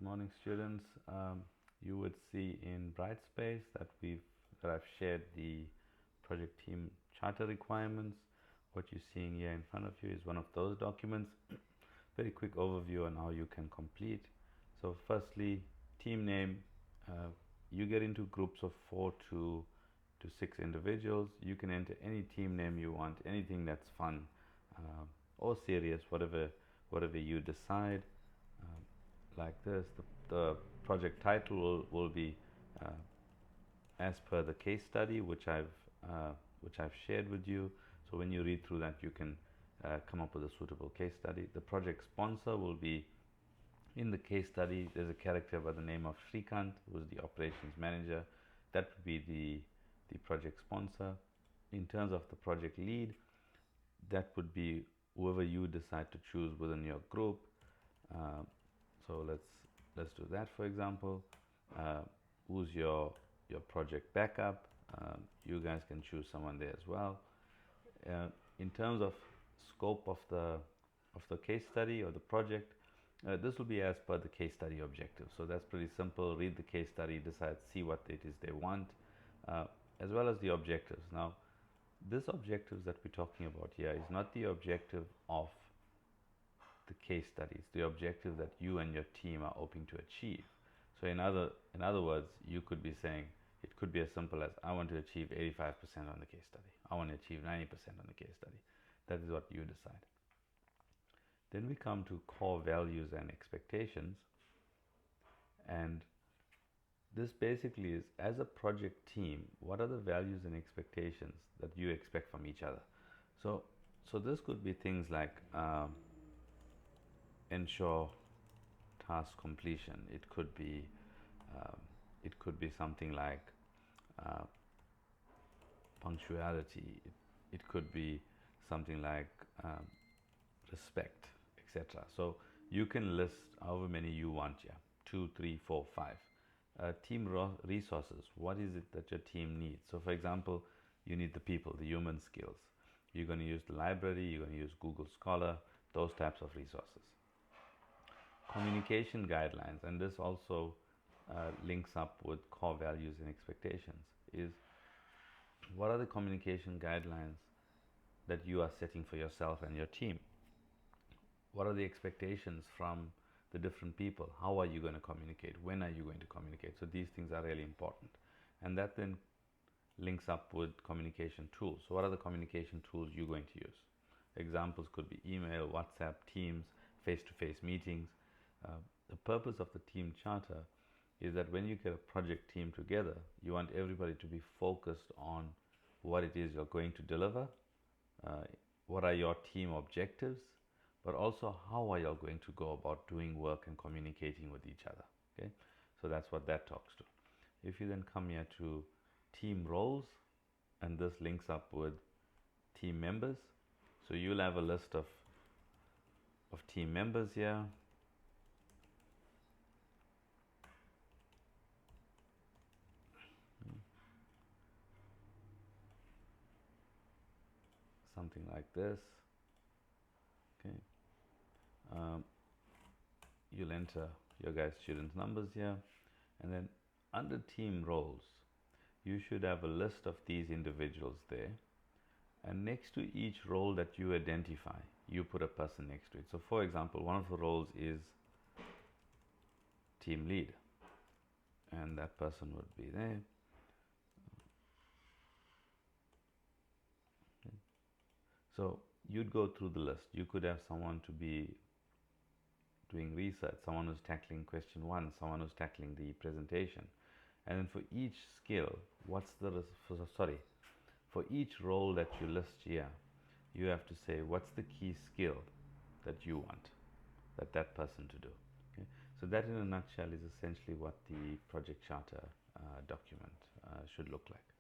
Good morning, students. You would see in Brightspace that I've shared the project team charter requirements. What you're seeing here in front of you is one of those documents. Very quick overview on how you can complete. So firstly, team name. You get into groups of 4 to 6 individuals. You can enter any team name you want, anything that's fun or serious, whatever you decide. Like this, the project title will be as per the case study which I've shared with you. So when you read through that, you can come up with a suitable case study. The project sponsor will be, in the case study, there's a character by the name of Shrikant, who is the operations manager. That would be the project sponsor. In terms of the project lead, that would be whoever you decide to choose within your group. So let's do that. For example, who's your project backup? You guys can choose someone there as well. In terms of scope of the case study or the project, this will be as per the case study objective. So that's pretty simple. Read the case study, decide, see what it is they want, as well as the objectives. Now, this objectives that we're talking about here is not the objective of the case studies, the objective that you and your team are hoping to achieve. So in other words, you could be saying, it could be as simple as, I want to achieve 85% on the case study. I want to achieve 90% on the case study. That is what you decide. Then we come to core values and expectations. And this basically is, as a project team, what are the values and expectations that you expect from each other? So this could be things like ensure task completion. It could be something like punctuality. It could be something like respect, etc. So you can list however many you want. Yeah, 2, 3, 4, 5. Team resources. What is it that your team needs? So for example, you need the people, the human skills. You're going to use the library. You're going to use Google Scholar. Those types of resources. Communication guidelines, and this also links up with core values and expectations, is what are the communication guidelines that you are setting for yourself and your team? What are the expectations from the different people? How are you going to communicate? When are you going to communicate? So these things are really important. And that then links up with communication tools. So what are the communication tools you're going to use? Examples could be email, WhatsApp, Teams, face-to-face meetings. The purpose of the team charter is that when you get a project team together, you want everybody to be focused on what it is you're going to deliver, what are your team objectives, but also how are you going to go about doing work and communicating with each other. Okay, so that's what that talks to. If you then come here to team roles, and this links up with team members, so you'll have a list of team members here. Something like this. Okay, you'll enter your guys' student numbers here, and then under team roles, you should have a list of these individuals there, and next to each role that you identify, you put a person next to it. So for example, one of the roles is team lead, and that person would be there. Okay. So you'd go through the list. You could have someone to be doing research, someone who's tackling question 1, someone who's tackling the presentation. And then for each skill, for each role that you list here, you have to say what's the key skill that you want that person to do. Okay? So that in a nutshell is essentially what the project charter document should look like.